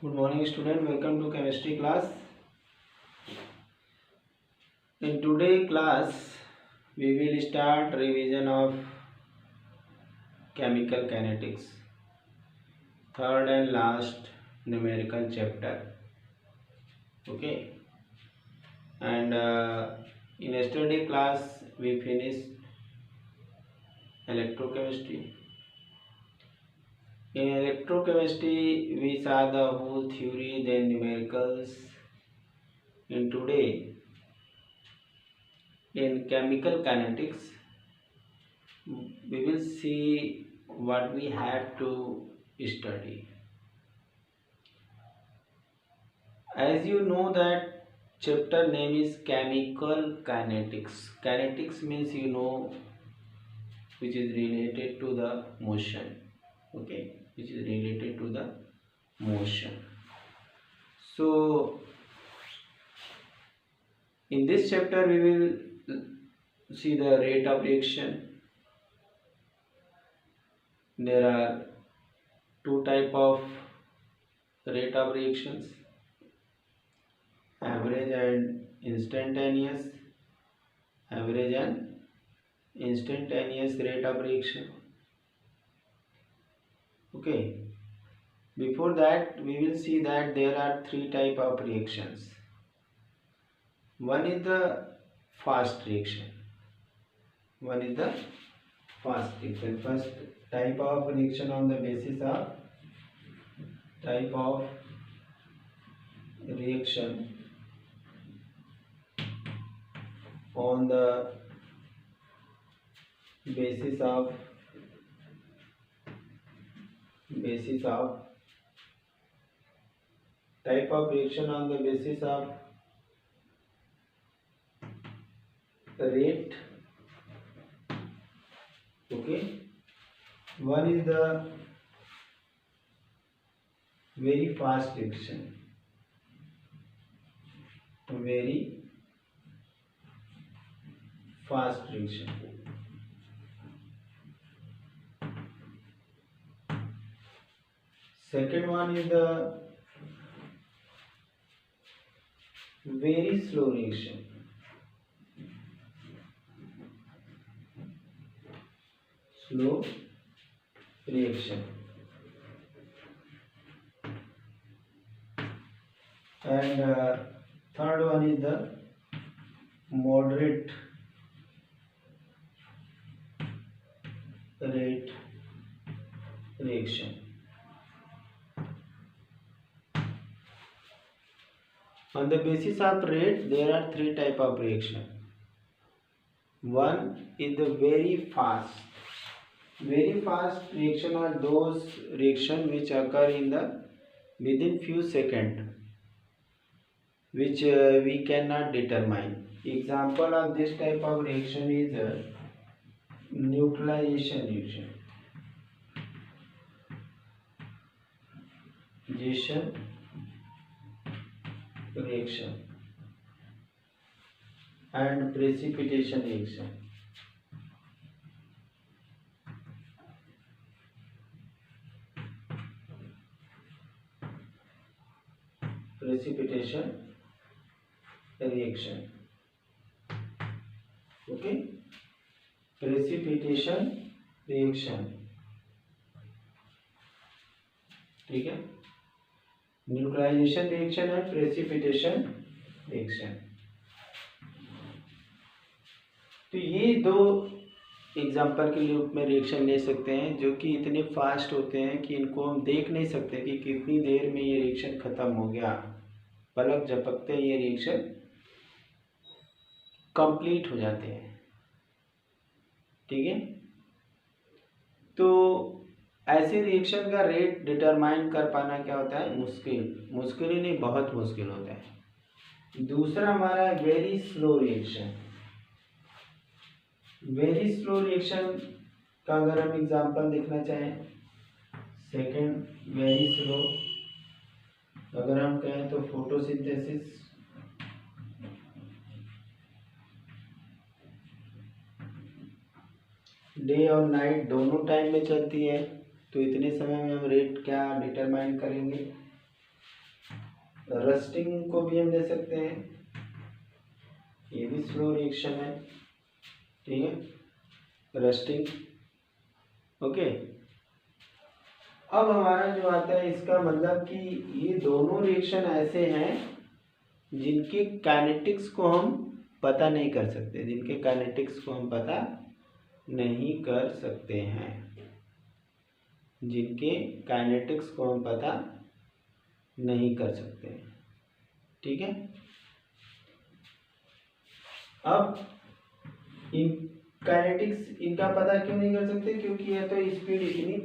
Good morning student, welcome to chemistry class. In today class we will start revision of chemical kinetics, third and last numerical chapter. Okay, and in yesterday class we finished electrochemistry. In electrochemistry we saw the whole theory, then numericals. In today in chemical kinetics we will see what we have to study. As you know that chapter name is chemical kinetics. Kinetics means which is related to the motion. Okay, which is related to the motion. So in this chapter we will see the rate of reaction. There are two type of rate of reactions, average and instantaneous. Average and instantaneous rate of reaction. Okay, before that we will see that there are three type of reactions. One is the fast reaction. First type of reaction on the basis of type of reaction on the basis of type of reaction on the basis of rate. Okay, one is the very fast reaction. Very fast reaction. Second one is the very slow reaction. Slow reaction. And third one is the moderate rate reaction. On the basis of rate, there are three type of reaction. One is the very fast. Very fast reaction are those reaction which occur in the within few seconds, which we cannot determine. Example of this type of reaction is neutralization reaction. Reaction and precipitation reaction. Precipitation reaction. Okay, precipitation reaction. ठीक है, neutralisation reaction है, precipitation reaction. तो ये दो example के रूप में reaction ले सकते हैं जो कि इतने फास्ट होते हैं कि इनको हम देख नहीं सकते कि कितनी देर में ये रिएक्शन खत्म हो गया. पलक झपकते ये रिएक्शन कंप्लीट हो जाते हैं. ठीक है, तो ऐसे रिएक्शन का रेट डिटरमाइन कर पाना क्या होता है, मुश्किल ही नहीं, बहुत मुश्किल होता है. दूसरा हमारा very slow reaction. Very slow reaction का अगर हम एग्जांपल देखना चाहें, सेकंड वेरी स्लो अगर हम कहें तो फोटोसिंथेसिस. डे और नाइट दोनों टाइम में चलती है, तो इतने समय में हम रेट क्या डिटरमाइन करेंगे. रस्टिंग को भी हम ले सकते हैं, ये भी स्लो रिएक्शन है, ठीक है, रस्टिंग। ओके, अब हमारा जो आता है इसका मतलब कि ये दोनों रिएक्शन ऐसे हैं जिनके काइनेटिक्स को हम पता नहीं कर सकते, जिनके काइनेटिक्स को हम पता नहीं कर सकते हैं, जिनके काइनेटिक्स को हम पता नहीं कर सकते हैं, ठीक है। अब इन काइनेटिक्स इनका पता क्यों नहीं कर सकते, क्योंकि या तो स्पीड इतनी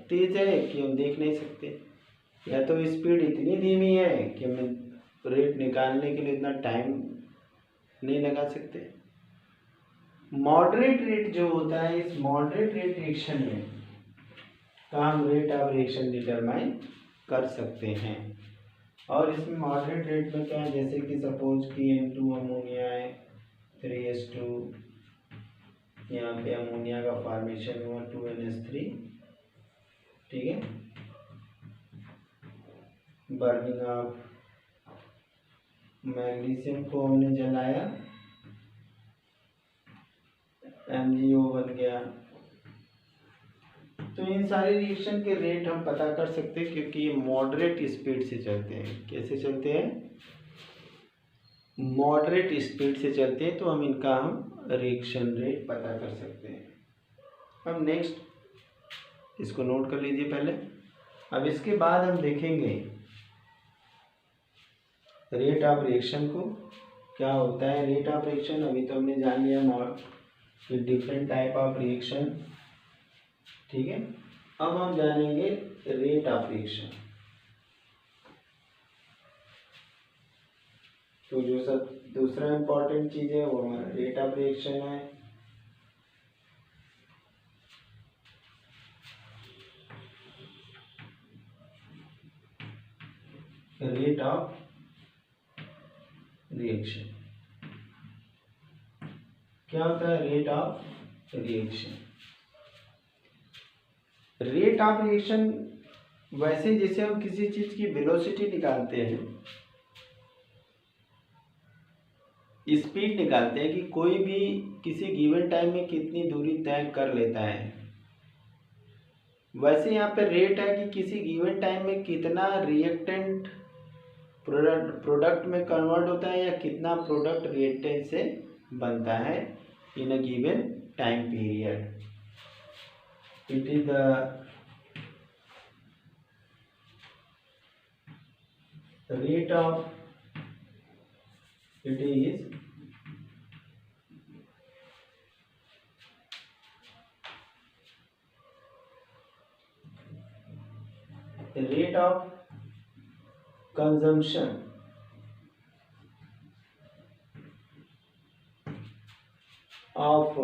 तेज है कि हम देख नहीं सकते, या तो स्पीड इतनी धीमी है कि हम रेट निकालने के लिए इतना टाइम नहीं लगा सकते। मॉडरेट रेट जो होता है, इस मॉडरेट रेट रिएक्शन में का हम रेट ऑफ रिएक्शन डिटरमाइन कर सकते हैं। और इसमें मॉडरेट रेट में क्या है, जैसे कि सपोज कि N2 अमोनिया है, 3S2, यहाँ पे अमोनिया का फॉर्मेशन हुआ 2NH3, ठीक है, बर्निंग ऑफ मैग्नीशियम को हमने जलाया, MgO बन गया। तो इन सारे रिएक्शन के रेट हम पता कर सकते हैं क्योंकि ये मॉडरेट स्पीड से चलते हैं। कैसे चलते हैं? मॉडरेट स्पीड से चलते हैं, तो हम इनका रिएक्शन रेट पता कर सकते हैं। अब नेक्स्ट इसको नोट कर लीजिए पहले। अब इसके बाद हम देखेंगे रेट ऑफ रिएक्शन को, क्या होता है रेट ऑफ रिएक्शन। अभी तो हमने जान लिया डिफरेंट टाइप ऑफ रिएक्शन, ठीक है। अब हम जानेंगे रेट ऑफ रिएक्शन। तो जो सब दूसरा इम्पोर्टेंट चीज है वो हमारा रेट ऑफ रिएक्शन है। रेट ऑफ रिएक्शन क्या होता है? Rate of reaction, rate of reaction वैसे जैसे हम किसी चीज की वेलोसिटी निकालते हैं, स्पीड निकालते हैं कि कोई भी किसी गिवन टाइम में कितनी दूरी तय कर लेता है, वैसे यहाँ पे रेट है कि किसी गिवन टाइम में कितना रिएक्टेंट प्रोडक्ट में कन्वर्ट होता है या कितना प्रोडक्ट रिएक्टेंट से बनता है in a given time period. It is the rate of it is the rate of consumption of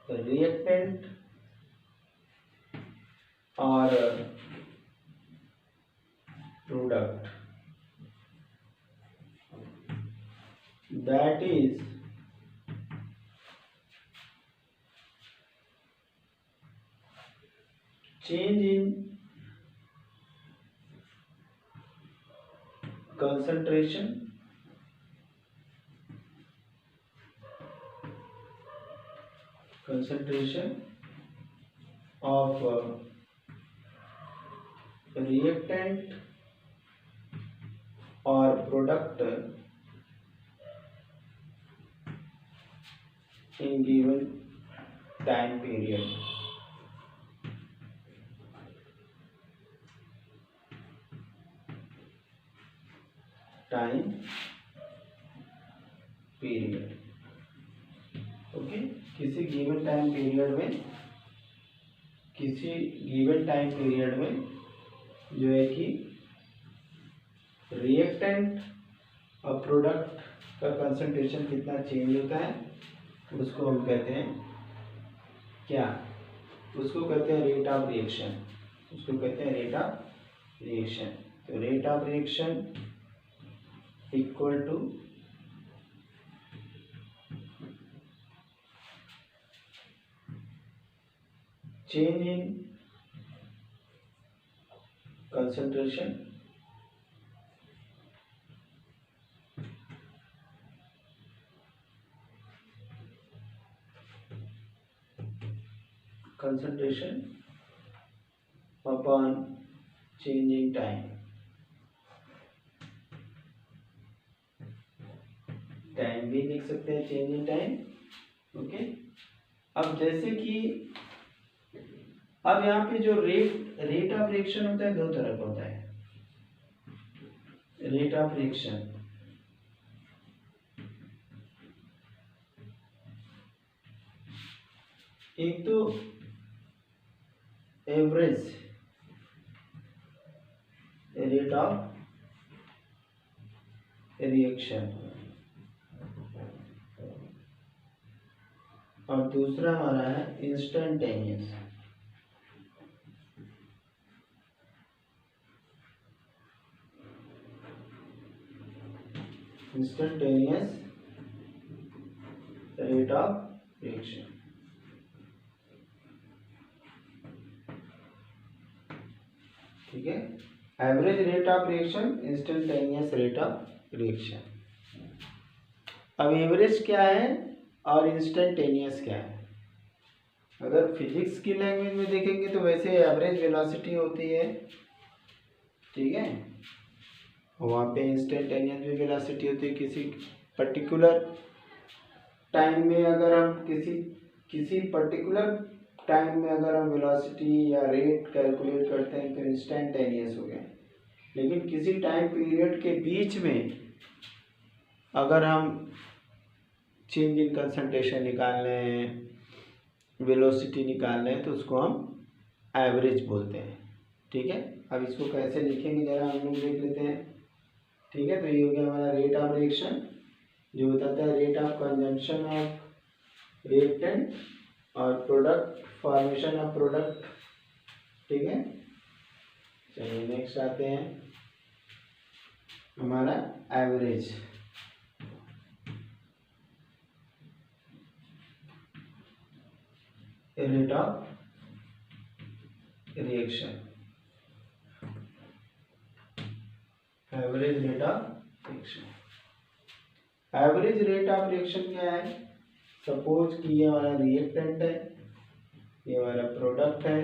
reactant or product that is change in concentration of reactant or product in given time period। Time period, okay. किसी given time period में जो है कि reactant और product का concentration कितना change होता है, उसको हम कहते हैं क्या? उसको कहते हैं रेट ऑफ रिएक्शन। उसको कहते हैं रेट ऑफ रिएक्शन। तो rate of reaction equal to change in concentration concentration upon changing time. Time भी लिख सकते हैं चेंजिंग टाइम। ओके, अब जैसे कि अब यहाँ पे जो रेट ऑफ रिएक्शन होता है दो तरह का होता है। रेट ऑफ रिएक्शन एक तो एवरेज रेट ऑफ रिएक्शन और दूसरा हमारा है instantaneous. Instantaneous rate of reaction. ठीक है, average rate of reaction, instantaneous rate of reaction. अब एवरेज क्या है और इंस्टेंटेनियस क्या है? अगर फिजिक्स की लैंग्वेज में देखेंगे तो वैसे एवरेज वेलोसिटी होती है, ठीक है, वहाँ पे इंस्टेंटेनियस भी वेलोसिटी होती है। किसी पर्टिकुलर टाइम में अगर हम किसी पर्टिकुलर टाइम में अगर हम वेलोसिटी या रेट कैलकुलेट करते हैं तो इंस्टेंटेनियस हो गया। लेकिन किसी टाइम पीरियड के बीच में अगर हम चेंज इन कंसंट्रेशन निकाल रहे हैं, वेलोसिटी निकाल रहे हैं, तो उसको हम एवरेज बोलते हैं। ठीक है, अब इसको कैसे लिखेंगे जरा हम लोग देख लेते हैं। ठीक है, तो ये हो गया हमारा रेट ऑफ रिएक्शन जो बताता है rate of consumption of reactant और प्रोडक्ट फॉर्मेशन ऑफ प्रोडक्ट। ठीक है, चलिए नेक्स्ट आते हैं हमारा average. Rate of reaction, average rate of reaction. Average rate of reaction क्या है? सपोज कि ये हमारा रिएक्टेंट है, ये हमारा प्रोडक्ट है।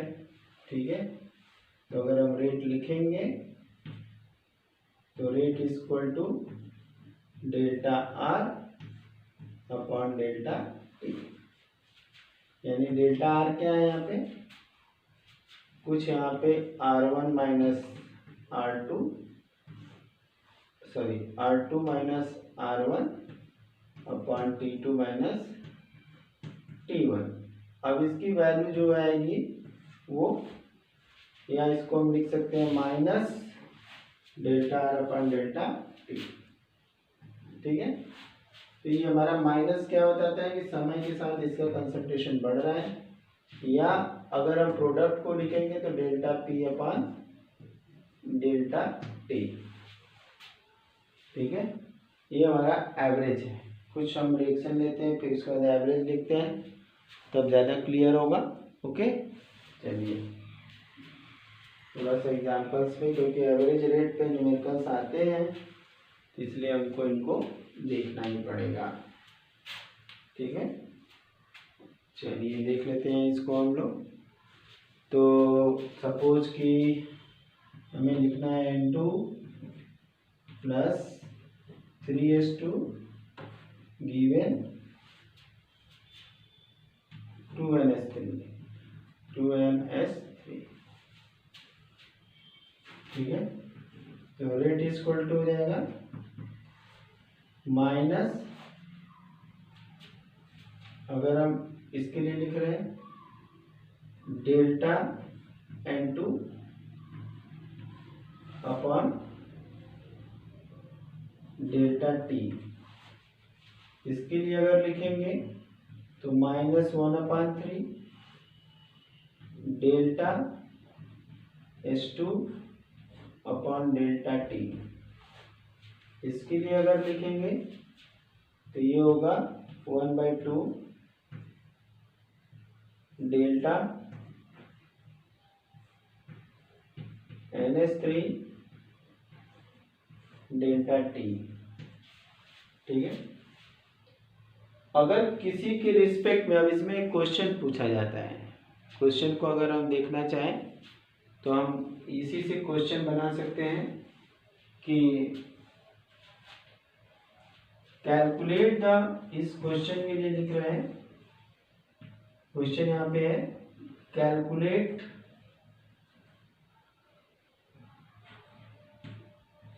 ठीक है, तो अगर हम रेट लिखेंगे तो rate is equal to delta R upon delta T. यानी डेल्टा आर क्या है यहाँ पे? कुछ यहाँ पे R1 minus R2 R2 minus R1 upon T2 minus T1। अब इसकी वैल्यू जो आएगी वो, या इसको हम लिख सकते हैं minus delta R upon delta T. ठीक है, तो ये हमारा माइनस क्या बताता है कि समय के साथ इसका कंसंट्रेशन बढ़ रहा है, या अगर हम प्रोडक्ट को लिखेंगे तो delta P upon delta T. ठीक है, ये हमारा एवरेज है। कुछ हम रिएक्शन लेते हैं फिर उसके बाद एवरेज लिखते हैं, तब ज़्यादा क्लियर होगा। ओके, चलिए थोड़ा सा एग्जांपल्स पे, क्योंकि एवरेज रेट पे न्यूमेरिकल्स आते हैं इसलिए हमको इनको देखना ही पड़ेगा। ठीक है, चलिए देख लेते हैं इसको हम लोग। तो सपोज कि हमें लिखना है N2 plus 3S2 given 2NS3। ठीक है, तो रेट इज इक्वल टू हो जाएगा माइनस, अगर हम इसके लिए लिख रहे हैं delta N2 upon delta T. इसके लिए अगर लिखेंगे तो -1/3 delta S2 upon delta T. इसके लिए अगर लिखेंगे तो ये होगा 1/2 डेल्टा NS3 डेल्टा टी। ठीक है, अगर किसी के रिस्पेक्ट में, अब इसमें एक क्वेश्चन पूछा जाता है, क्वेश्चन को अगर हम देखना चाहें तो हम इसी से क्वेश्चन बना सकते हैं कि कैलकुलेट द, इस क्वेश्चन के लिए लिख रहे हैं, क्वेश्चन यहाँ पे है calculate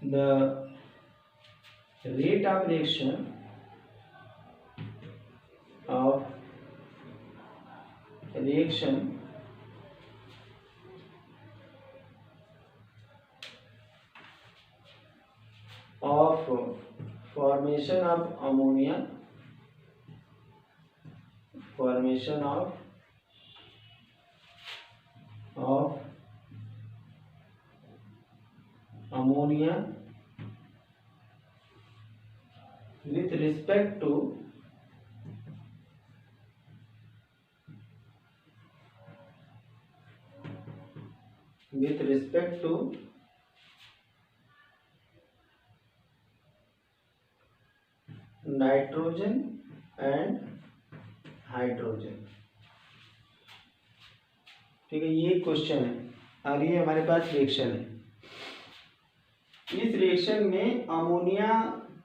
the rate of reaction of formation of ammonia, formation of ammonia with respect to nitrogen and hydrogen. ठीक है, ये क्वेश्चन है और ये हमारे पास रिएक्शन है। इस रिएक्शन में अमोनिया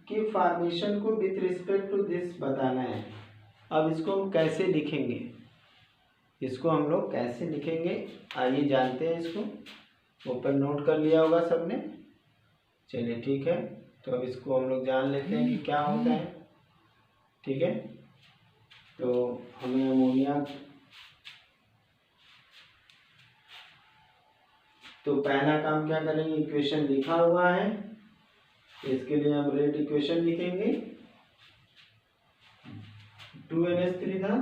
के फॉर्मेशन को विथ रिस्पेक्ट टू दिस बताना है। अब इसको हम कैसे लिखेंगे, इसको हम लोग कैसे लिखेंगे आइए जानते हैं। इसको ऊपर नोट कर लिया होगा सबने, चलिए ठीक है। तो अब इसको हम लोग जान लेते हैं कि क्या होता है। ठीक है, तो हमें अमोनिया, तो पहला काम क्या करेंगे, इक्वेशन लिखा हुआ है, इसके लिए हम रेट इक्वेशन लिखेंगे। 2NH3 था,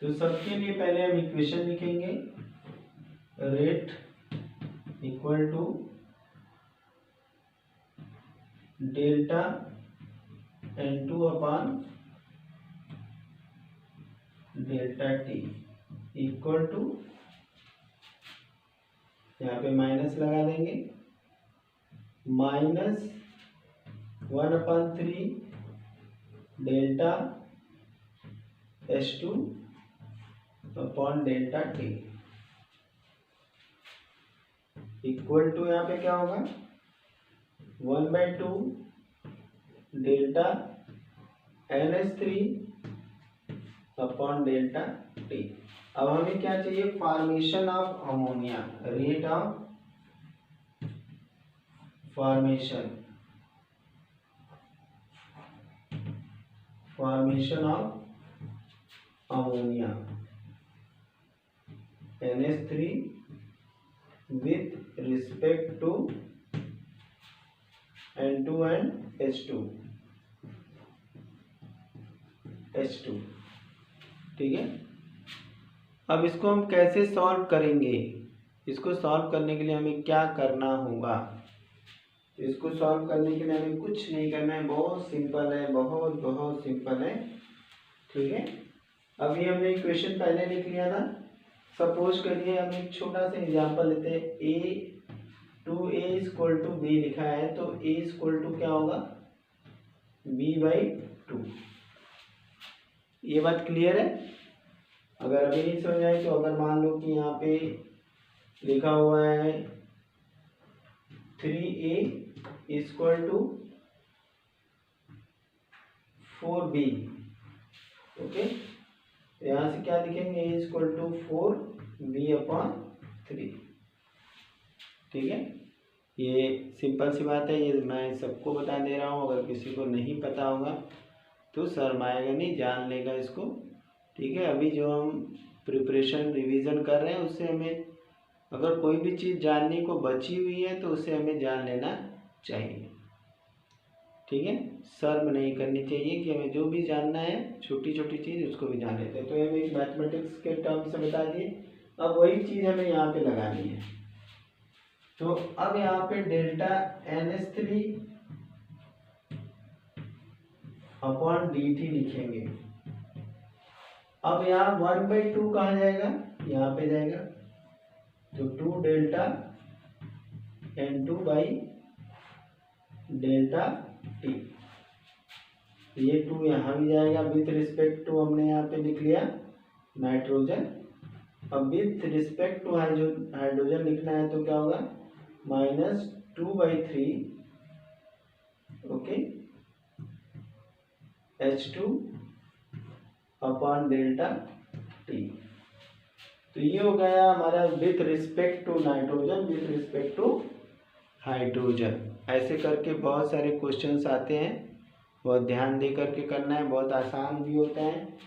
तो सबके लिए पहले हम इक्वेशन लिखेंगे। Rate equal to delta N2 upon delta T equal to, यहाँ पे माइनस लगा देंगे, -1/3 delta H2 upon delta T equal to, यहाँ पे क्या होगा 1/2 delta NH3 upon delta T। अब हमें क्या चाहिए, formation of ammonia, rate of formation of ammonia NH3 with respect to N2 and H2। ठीक है, अब इसको हम कैसे सॉल्व करेंगे, इसको सॉल्व करने के लिए हमें क्या करना होगा। इसको सॉल्व करने के लिए हमें कुछ नहीं करना है, बहुत सिंपल है, बहुत बहुत सिंपल है। ठीक है, अभी हमने इक्वेशन पहले लिख लिया था। सपोज करिए हम एक छोटा सा एग्जांपल लेते हैं, A इक्वल टू B लिखा है, तो A इक्वल टू क्या होगा B/2। ये बात क्लियर है। अगर अभी नहीं समझ आए तो अगर मान लो कि यहाँ पे लिखा हुआ है 3A equal to 4B, okay, तो यहाँ से क्या लिखेंगे, A इक्वल टू 4B/3। ठीक है, ये सिंपल सी बात है, ये मैं सबको बता दे रहा हूँ। अगर किसी को नहीं पता होगा तो शर्माएगा नहीं, जान लेगा इसको। ठीक है, अभी जो हम प्रिपरेशन रिवीजन कर रहे हैं उससे हमें अगर कोई भी चीज़ जानने को बची हुई है तो उसे हमें जान लेना चाहिए। ठीक है, शर्म नहीं करनी चाहिए कि हमें जो भी जानना है, छोटी छोटी चीज़ उसको भी जान लेते हैं। तो हमें एक मैथमेटिक्स के टर्म से बता दिए, अब वही चीज़ हमें यहाँ पे लगानी है। तो अब यहाँ पे डेल्टा NH3 अपॉन DT लिखेंगे। अब यहाँ 1/2 कहाँ जाएगा, यहाँ पे जाएगा, तो 2 delta N2 by delta T ये 2 यहाँ भी जाएगा, विथ रिस्पेक्ट टू हमने यहाँ पे लिख लिया नाइट्रोजन। अब विथ रिस्पेक्ट टू हाइड्रोजन लिखना है तो क्या होगा, -2/3 okay H2 upon delta T. तो ये हो गया हमारा with respect to nitrogen, with respect to hydrogen. ऐसे करके बहुत सारे क्वेश्चंस आते हैं, बहुत ध्यान दे करके करना है, बहुत आसान भी होता है,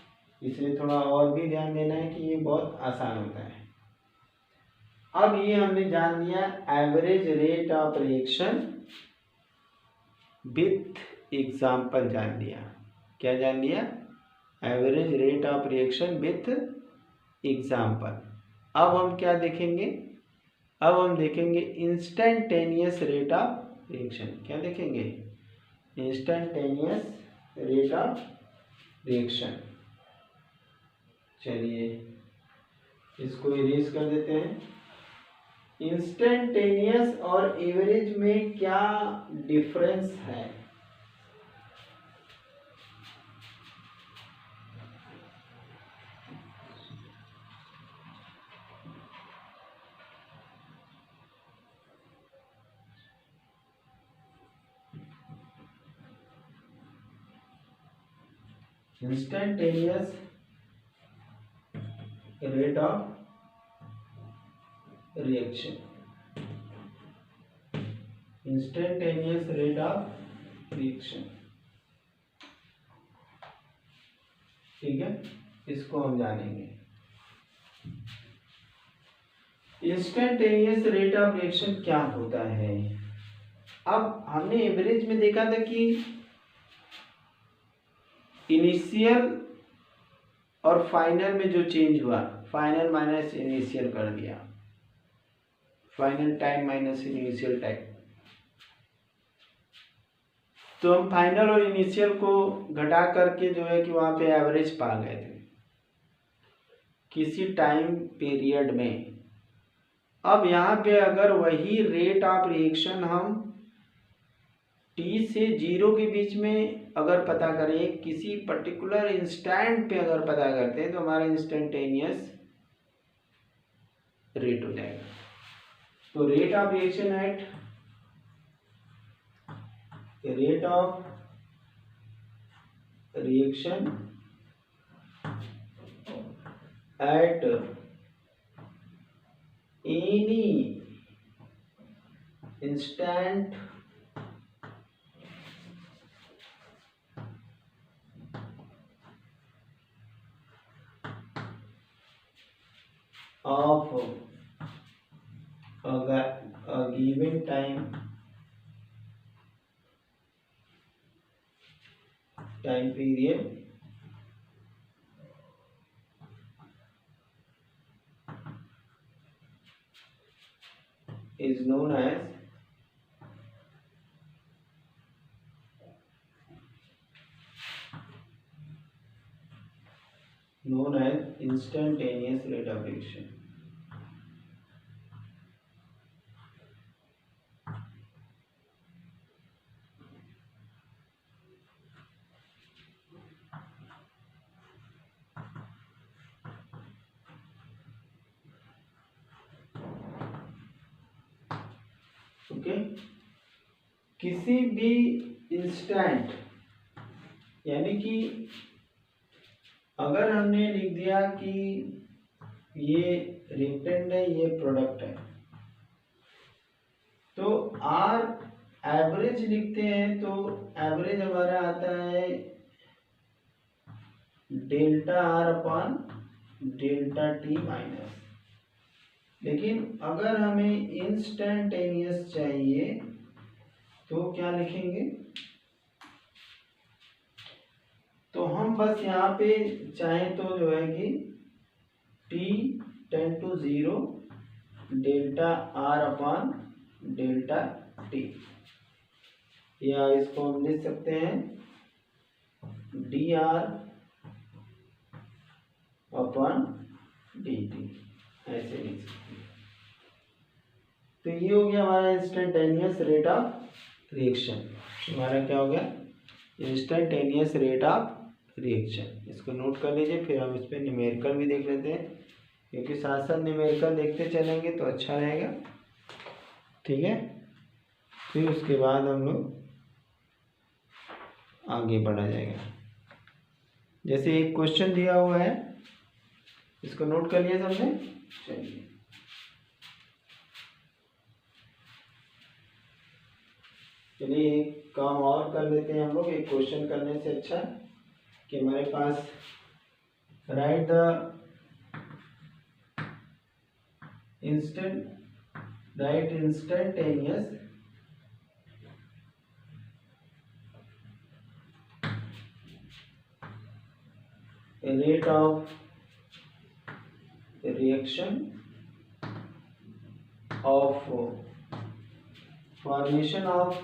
इसलिए थोड़ा और भी ध्यान देना है कि ये बहुत आसान होता है। अब ये हमने जान लिया average rate of reaction with example जान लिया। क्या जान लिया, average rate of reaction with example. अब हम क्या देखेंगे, अब हम देखेंगे इंस्टेंटेनियस रेट ऑफ रिएक्शन। क्या देखेंगे, इंस्टेंटेनियस रेट ऑफ रिएक्शन। चलिए इसको इरेज कर देते हैं। इंस्टेंटेनियस और एवरेज में क्या डिफरेंस है, instantaneous rate of reaction, instantaneous rate of reaction, ठीक है, इसको हम जानेंगे। इंस्टेंटेनियस रेट ऑफ रिएक्शन क्या होता है। अब हमने एवरेज में देखा था कि इनिशियल और फाइनल में जो चेंज हुआ, फाइनल माइनस इनिशियल कर दिया, final time minus initial time, तो हम फाइनल और इनिशियल को घटा करके जो है कि वहाँ पे एवरेज पा गए थे किसी टाइम पीरियड में। अब यहाँ पे अगर वही रेट ऑफ रिएक्शन हम t से 0 के बीच में अगर पता करें, किसी पर्टिकुलर इंस्टेंट पे अगर पता करते हैं, तो हमारा इंस्टेंटेनियस रेट हो जाएगा। तो rate of reaction at rate of reaction at any instant of a given time period is known as instantaneous rate of reaction। Okay, किसी भी इंस्टेंट, यानी कि अगर हमने लिख दिया कि ये रिएक्टेंट है, ये प्रोडक्ट है, तो आर एवरेज लिखते हैं, तो एवरेज हमारा आता है delta R upon delta T minus. लेकिन अगर हमें इंस्टेंटेनियस चाहिए तो क्या लिखेंगे, तो हम बस यहाँ पे चाहें तो जो है कि t → 0 delta R upon delta T, या इसको हम लिख सकते हैं D R upon D T, ऐसे लिख सकते हैं। तो ये हो गया हमारा इंस्टेंटेनियस रेट ऑफ रिएक्शन। हमारा क्या हो गया, इंस्टेंटेनियस रेट ऑफ रिएक्शन, इसको नोट कर लीजिए। फिर हम इस पर न्यूमेरिकल भी देख लेते हैं, क्योंकि साथ साथ न्यूमेरिकल देखते चलेंगे तो अच्छा रहेगा, ठीक है। फिर उसके बाद हम लोग आगे बढ़ा जाएगा। जैसे एक क्वेश्चन दिया हुआ है, इसको नोट कर लिया सबने। चलिए चलिए एक काम और कर लेते हैं हम लोग। एक क्वेश्चन करने से अच्छा कि हमारे पास right the instantaneous rate of reaction of formation of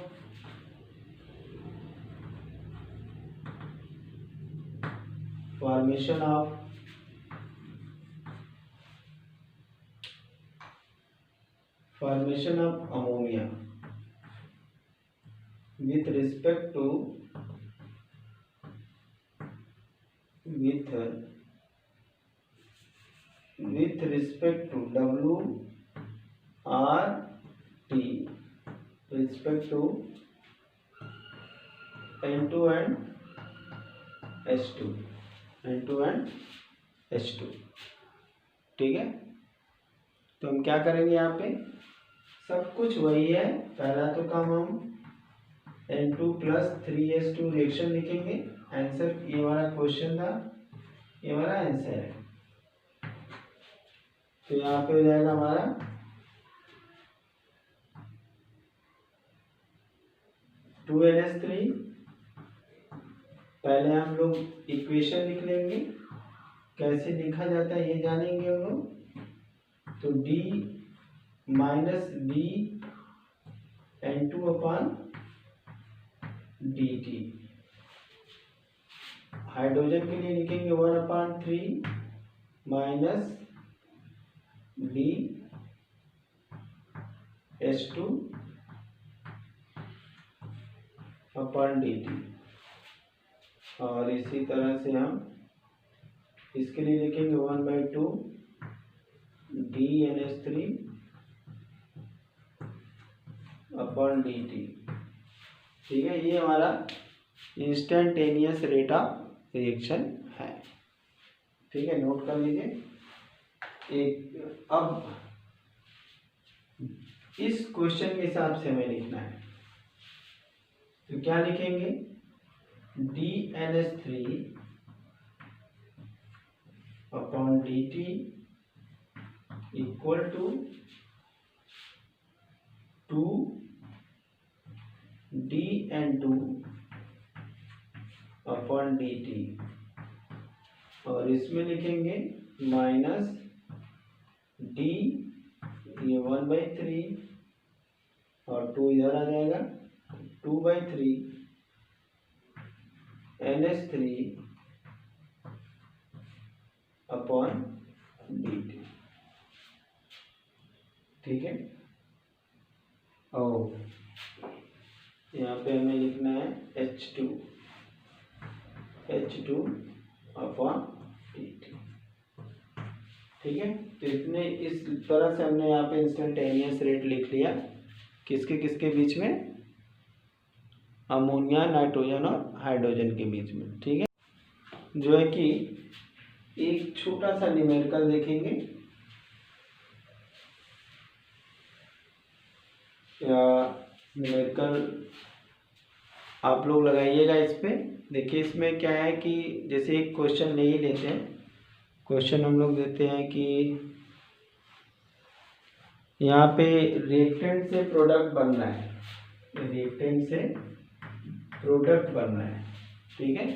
ammonia with respect to WRT, respect to N2 and H2, ठीक है। तो हम क्या करेंगे, यहाँ पे सब कुछ वही है। पहला तो काम हम N2 + 3H2 रिएक्शन लिखेंगे। आंसर ये वाला क्वेश्चन था, ये हमारा आंसर है। तो यहाँ पे हो जाएगा हमारा 2NH3। पहले हम लोग इक्वेशन लिख लेंगे, कैसे लिखा जाता है ये जानेंगे हम लोग। तो D - dN2/dt। हाइड्रोजन के लिए लिखेंगे 1/3 - DH2/dt। और इसी तरह से हम इसके लिए लिखेंगे 1/2 DNH3/dt, ठीक है। ये हमारा इंस्टेंटेनियस रेट ऑफ रिएक्शन है, ठीक है। नोट कर लीजिए। एक अब इस क्वेश्चन के हिसाब से हमें लिखना है, तो क्या लिखेंगे, DNH3/dt इक्वल टू 2DN2/dt, और इसमें लिखेंगे माइनस D, ये 1/3 और 2 इधर आ जाएगा, 2/3 NH3/dt, ठीक है। और यहाँ पे हमें लिखना है H2/dt, ठीक है। तो इतने इस तरह से हमने यहाँ पे इंस्टेंटेनियस रेट लिख लिया, किसके किसके बीच में, अमोनिया, नाइट्रोजन और हाइड्रोजन के बीच में, ठीक है। जो है कि एक छोटा सा न्यूमेरिकल देखेंगे, न्यूमेरिकल आप लोग लगाइएगा इस पे। देखिए इसमें क्या है कि जैसे एक क्वेश्चन ले ही लेते हैं। क्वेश्चन हम लोग देते हैं कि यहाँ पे रिएक्टेंट से प्रोडक्ट बनना है, रिएक्टेंट से प्रोडक्ट बनना है, ठीक है।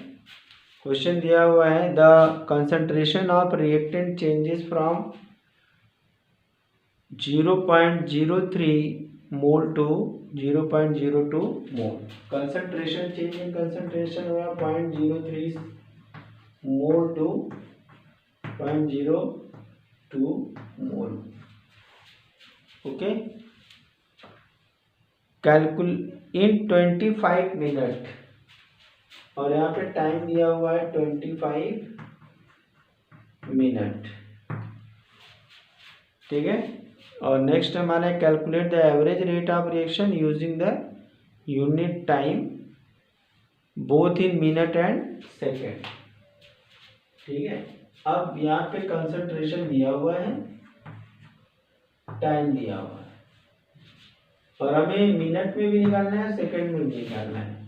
क्वेश्चन दिया हुआ है, the concentration of reactant changes from 0.03 mole to 0.02 mole. Concentration change in concentration हुआ 0.03 mole to 0.02 mole, okay. Calculate in 25 minute और यहाँ पे टाइम दिया हुआ है 25 मिनट। ठीक है। और नेक्स्ट हमारा है calculate the average rate of reaction using the unit time both in minute and second. ठीक है। अब यहाँ पे कंसंट्रेशन दिया हुआ है, टाइम दिया हुआ है, और हमें मिनट में भी निकालना है, सेकंड में भी निकालना है।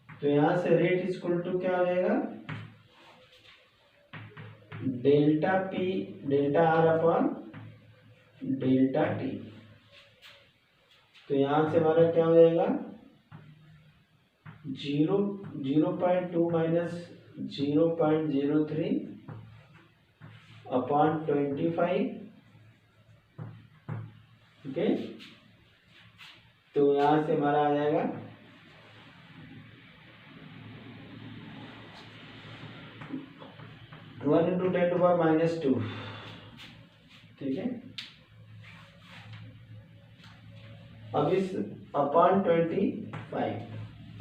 तो यहाँ से रेट इक्वल टू क्या हो जाएगा, delta P delta R upon delta T. तो यहाँ से हमारा क्या हो जाएगा, 0.2 माइनस 0.03 अपॉन 25। ठीक है। तो यहाँ से हमारा आ जाएगा 1 × 10⁻²। ठीक है। अब इस अपॉन 25,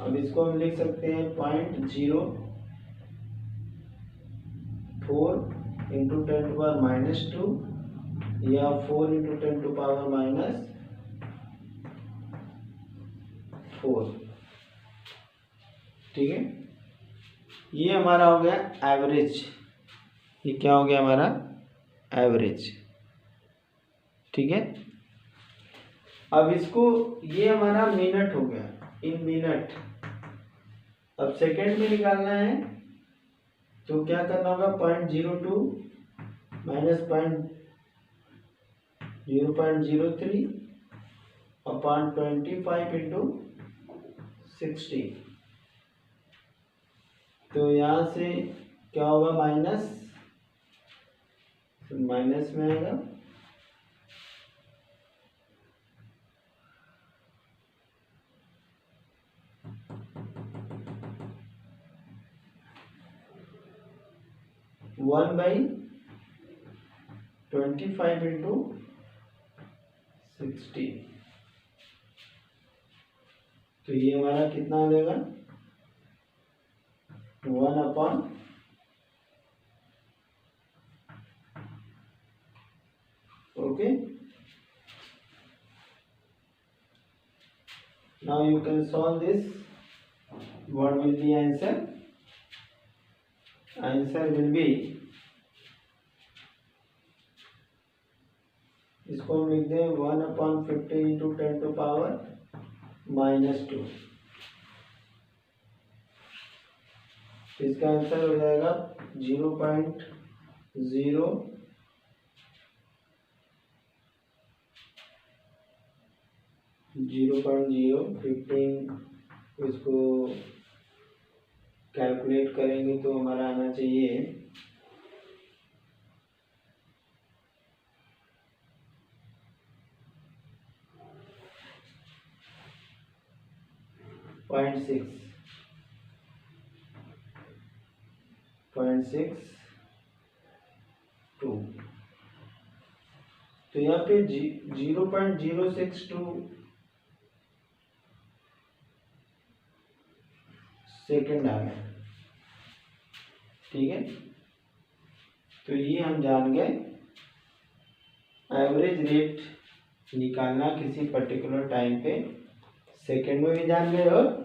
अब इसको हम लिख सकते हैं 0.04 × 10⁻² या 4 × 10⁻⁴। ठीक है। ये हमारा हो गया एवरेज। ये क्या हो गया हमारा एवरेज। ठीक है। अब इसको, ये हमारा मिनट हो गया, इन मिनट। अब सेकंड में निकालना है, तो क्या करना होगा, 0.02 माइनस 0.03 अपॉन 25 × 60। तो यहाँ से क्या होगा, माइनस में आएगा, वन बाई 25 × 60। तो ये हमारा कितना हो जाएगा, 1 upon okay. Now you can solve this. What will be answer? Answer will be, इसको हम लिख दें 1/50 × 10⁻⁻²। इसका आंसर हो जाएगा 0.0 0.015। इसको कैलकुलेट करेंगे तो हमारा आना चाहिए 0.62। तो यहाँ पे 0.062 सेकंड आ गया। ठीक है। तो ये हम जान गए एवरेज रेट निकालना किसी पर्टिकुलर टाइम पे, सेकंड में भी जान गए और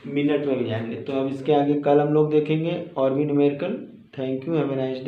मिनट में भी जान गए। तो अब इसके आगे कल हम लोग देखेंगे और भी numerical. Thank you, have a nice day.